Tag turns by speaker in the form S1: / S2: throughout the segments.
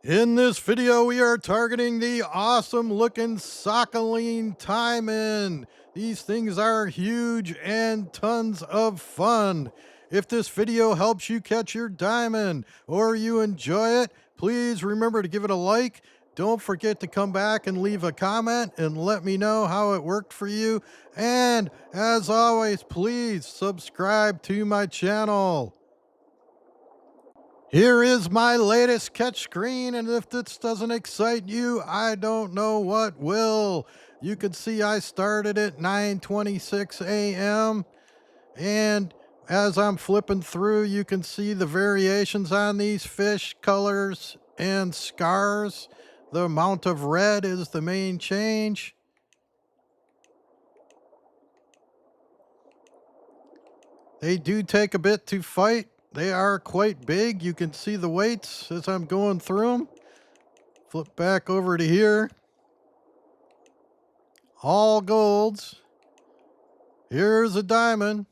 S1: In this video, we are targeting the awesome looking Sakhalin Taimen. These things are huge and tons of fun. If this video helps you catch your diamond or you enjoy it, please remember to give it a like. Don't forget to come back and leave a comment and let me know how it worked for you. And as always, please subscribe to my channel. Here is my latest catch screen, and if this doesn't excite you, I don't know what will. You can see I started at 9:26 a.m. and as I'm flipping through, you can see the variations on these fish, colors, and scars. The amount of red is the main change. They do take a bit to fight. They are quite big. You can see the weights as I'm going through them. Flip back over to here. All golds. Here's a diamond.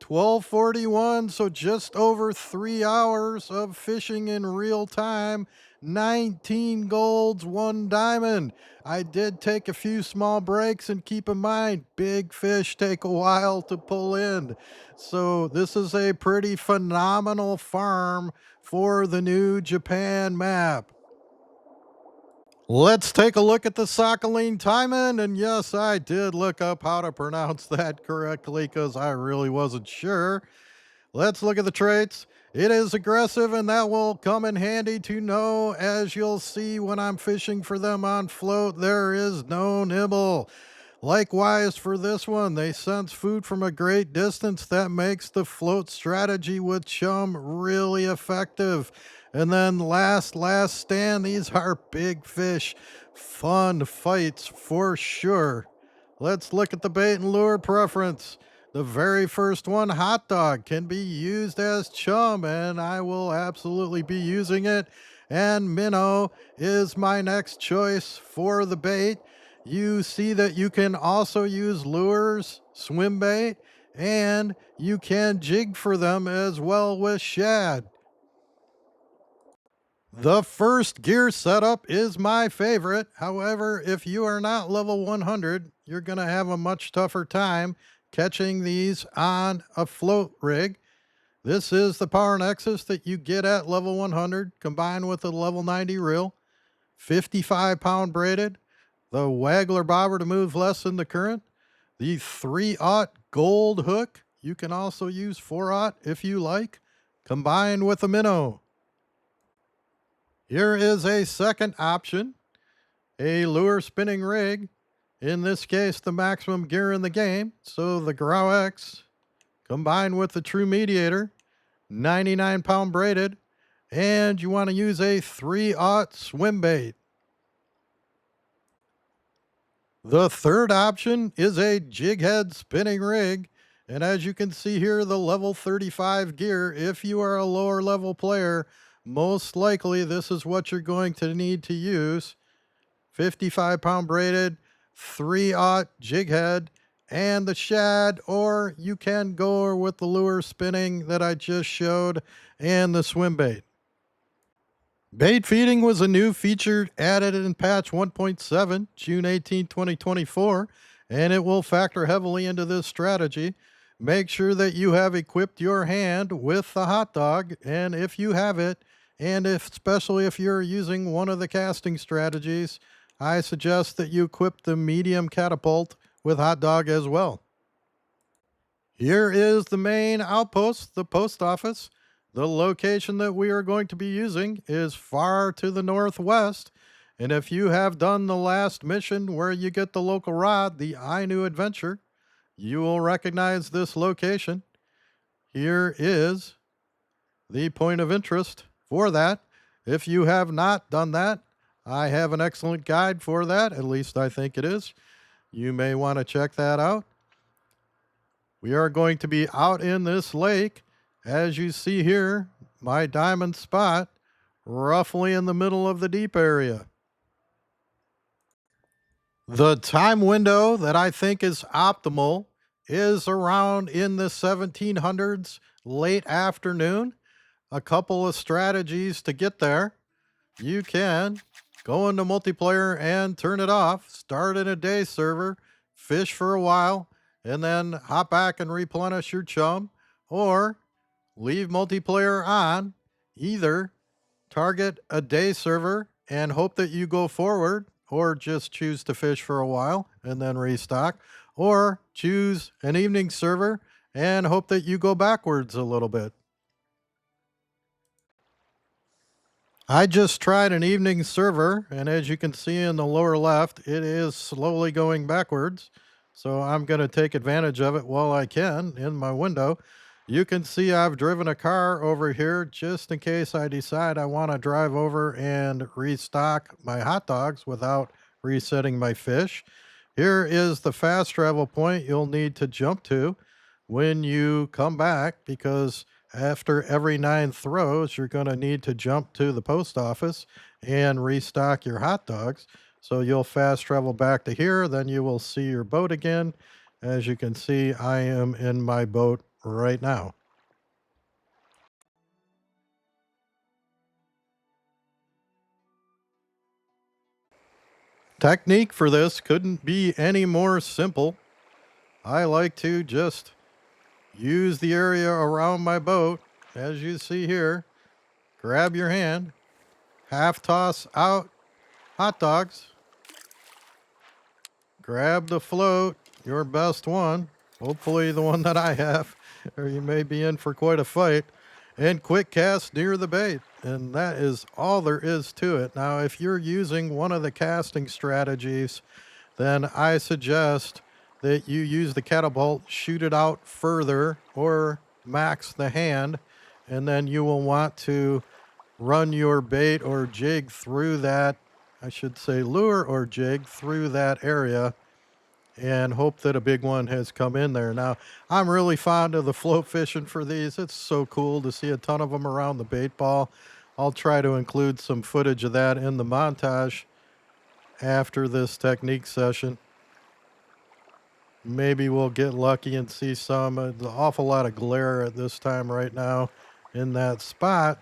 S1: 12:41, so just over 3 hours of fishing in real time. 19 golds, 1 diamond. I did take a few small breaks, and keep in mind, big fish take a while to pull in. So this is a pretty phenomenal farm for the new Japan map. Let's take a look at the Sakhalin Taimen, and yes, I did look up how to pronounce that correctly because I really wasn't sure. Let's look at the traits. It is aggressive, and that will come in handy to know, as you'll see when I'm fishing for them on float, there is no nibble. Likewise for this one, they sense food from a great distance. That makes the float strategy with chum really effective. And then last stand, these are big fish. Fun fights for sure. Let's look at the bait and lure preference. The very first one, hot dog, can be used as chum, and I will absolutely be using it. And minnow is my next choice for the bait. You see that you can also use lures, swim bait, and you can jig for them as well with shad. The first gear setup is my favorite. However, if you are not level 100, you're going to have a much tougher time catching these on a float rig. This is the power nexus that you get at level 100 combined with the level 90 reel. 55-pound braided. The waggler bobber to move less than the current. The 3/0 gold hook. You can also use 4/0 if you like, combined with a minnow. Here is a second option, a lure spinning rig. In this case, the maximum gear in the game. So the Grau X combined with the True Mediator, 99-pound braided, and you want to use a 3/0 swim bait. The third option is a jig head spinning rig. And as you can see here, the level 35 gear, if you are a lower level player, most likely this is what you're going to need to use. 55-pound braided, 3/0 jig head, and the shad, or you can go with the lure spinning that I just showed and the swim bait. Bait feeding was a new feature added in patch 1.7, June 18, 2024, and it will factor heavily into this strategy. Make sure that you have equipped your hand with the hot dog, and if you have it, and especially if you're using one of the casting strategies, I suggest that you equip the medium catapult with hot dog as well. Here is the main outpost, the post office. The location that we are going to be using is far to the northwest, and if you have done the last mission where you get the local rod, the Ainu Adventure, you will recognize this location. Here is the point of interest for that. If you have not done that, I have an excellent guide for that, at least I think it is. You may want to check that out. We are going to be out in this lake. As you see here, my diamond spot, roughly in the middle of the deep area. The time window that I think is optimal is around in the 1700s, late afternoon. A couple of strategies to get there. you can go into multiplayer and turn it off, start in a day server, fish for a while, and then hop back and replenish your chum, or leave multiplayer on. Either target a day server and hope that you go forward, or just choose to fish for a while and then restock, or choose an evening server and hope that you go backwards a little bit. I just tried an evening server, and as you can see in the lower left, it is slowly going backwards. So I'm going to take advantage of it while I can in my window. You can see I've driven a car over here just in case I decide I want to drive over and restock my hot dogs without resetting my fish. Here is the fast travel point you'll need to jump to when you come back, because after every 9 throws, you're going to need to jump to the post office and restock your hot dogs. So you'll fast travel back to here, then you will see your boat again. As you can see, I am in my boat right now. Technique for this couldn't be any more simple. I like to just use the area around my boat, as you see here. Grab your hand, half toss out hot dogs, grab the float, your best one, hopefully the one that I have, or you may be in for quite a fight, and quick cast near the bait. And that is all there is to it. Now, if you're using one of the casting strategies, then I suggest that you use the catapult, shoot it out further, or max the hand, and then you will want to run your bait or jig through that, I should say lure or jig through that area, and hope that a big one has come in there. Now, I'm really fond of the float fishing for these. It's so cool to see a ton of them around the bait ball. I'll try to include some footage of that in the montage after this technique session. Maybe we'll get lucky and see some. There's an awful lot of glare at this time right now in that spot.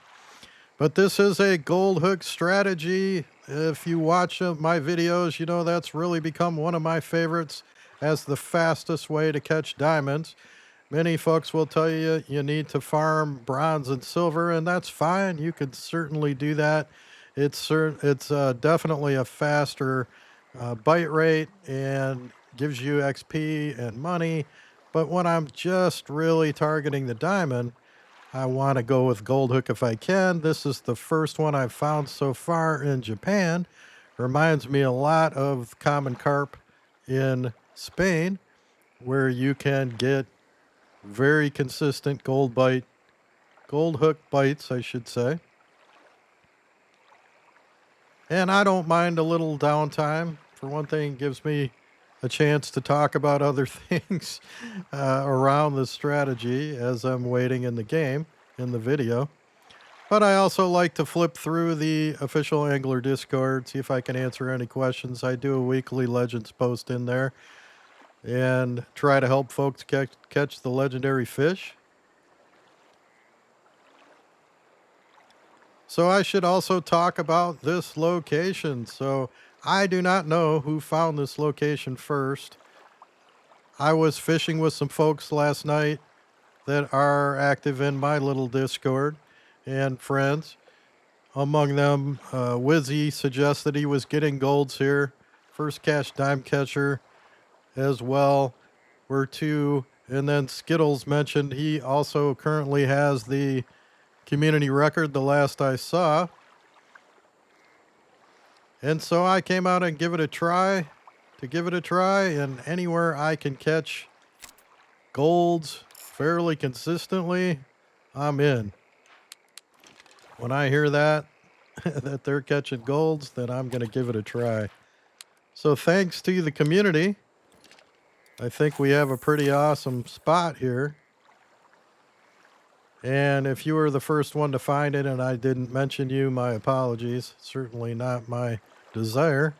S1: But this is a gold hook strategy. If you watch my videos, you know that's really become one of my favorites as the fastest way to catch diamonds. Many folks will tell you you need to farm bronze and silver, and that's fine. You can certainly do that. It's definitely a faster bite rate and gives you XP and money. But when I'm just really targeting the diamond, I want to go with gold hook if I can. This is the first one I've found so far in Japan. Reminds me a lot of common carp in Spain, where you can get very consistent gold hook bites, I should say. And I don't mind a little downtime. For one thing, it gives me a chance to talk about other things around the strategy as I'm waiting in the game, in the video. But I also like to flip through the official angler Discord, see if I can answer any questions. I do a weekly Legends post in there and try to help folks catch the legendary fish. So I should also talk about this location. So I do not know who found this location first. I was fishing with some folks last night that are active in my little Discord and friends. Among them, Wizzy suggested he was getting golds here. First Cash Dime Catcher as well were two. And then Skittles mentioned he also currently has the community record, the last I saw. And so I came out and give it a try, and anywhere I can catch golds fairly consistently, I'm in. When I hear that, that they're catching golds, then I'm going to give it a try. So thanks to the community, I think we have a pretty awesome spot here. And if you were the first one to find it and I didn't mention you, my apologies. Certainly not my desire.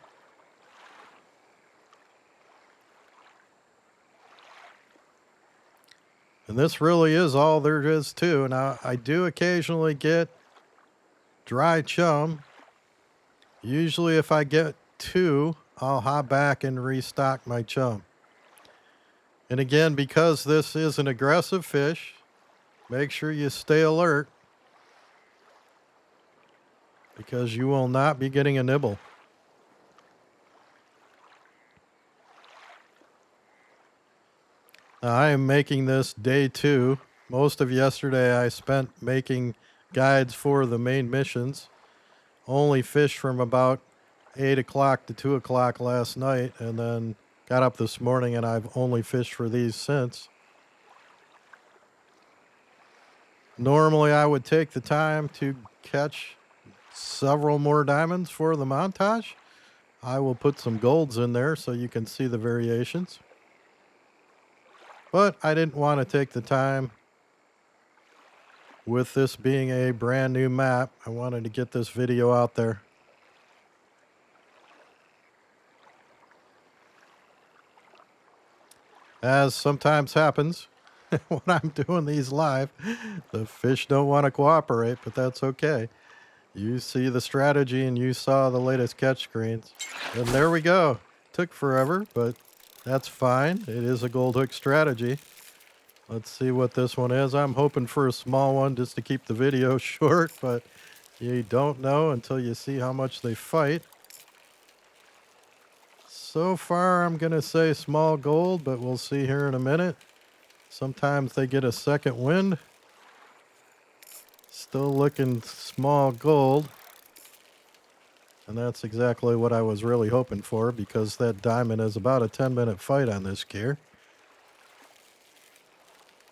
S1: And this really is all there is to. Now, I do occasionally get dry chum Usually if I get 2, I'll hop back and restock my chum. And again, because this is an aggressive fish, make sure you stay alert, because you will not be getting a nibble. Now, I am making this day 2. Most of yesterday I spent making guides for the main missions. Only fished from about 8 o'clock to 2 o'clock last night, and then got up this morning and I've only fished for these since. Normally I would take the time to catch several more diamonds for the montage. I will put some golds in there so you can see the variations. But I didn't want to take the time. With this being a brand new map, I wanted to get this video out there. As sometimes happens when I'm doing these live, the fish don't want to cooperate, but that's okay. You see the strategy and you saw the latest catch screens. And there we go. Took forever, but that's fine. It is a gold hook strategy. Let's see what this one is. I'm hoping for a small one just to keep the video short, but you don't know until you see how much they fight. So far, I'm going to say small gold, but we'll see here in a minute. Sometimes they get a second wind. Still looking small gold. And that's exactly what I was really hoping for, because that diamond is about a 10-minute fight on this gear.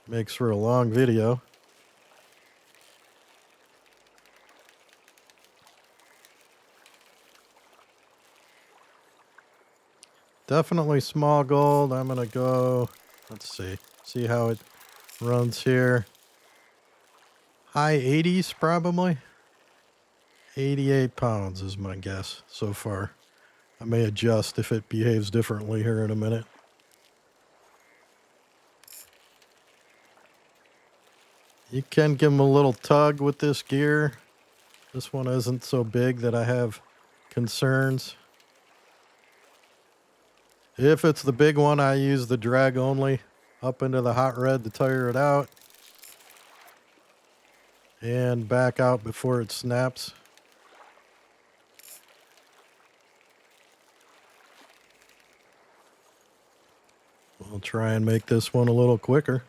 S1: Makes for a long video. Definitely small gold. I'm going to go, let's see how it runs here. High 80s probably. 88 pounds is my guess so far. I may adjust if it behaves differently here in a minute. You can give them a little tug with this gear. This one isn't so big that I have concerns. If it's the big one, I use the drag only up into the hot red to tire it out and back out before it snaps. We'll try and make this one a little quicker.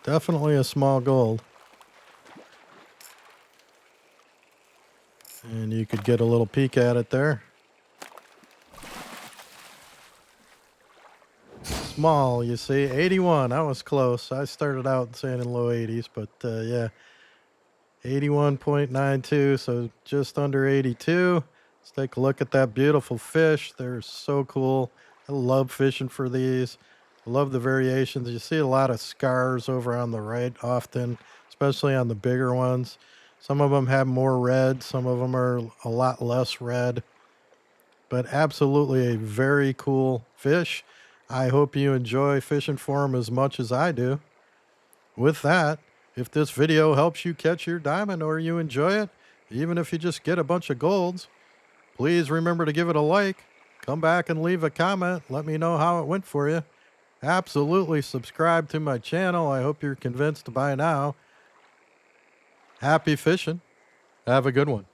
S1: Definitely a small gold. And you could get a little peek at it there. Small, you see, 81. I was close. I started out saying in low 80s, but yeah, 81.92, so just under 82. Let's take a look at that beautiful fish. They're so cool. I love fishing for these. I love the variations. You see a lot of scars over on the right often, especially on the bigger ones. Some of them have more red. Some of them are a lot less red. But absolutely a very cool fish. I hope you enjoy fishing for them as much as I do. With that, if this video helps you catch your diamond or you enjoy it, even if you just get a bunch of golds, please remember to give it a like. Come back and leave a comment. Let me know how it went for you. Absolutely subscribe to my channel. I hope you're convinced by now. Happy fishing. Have a good one.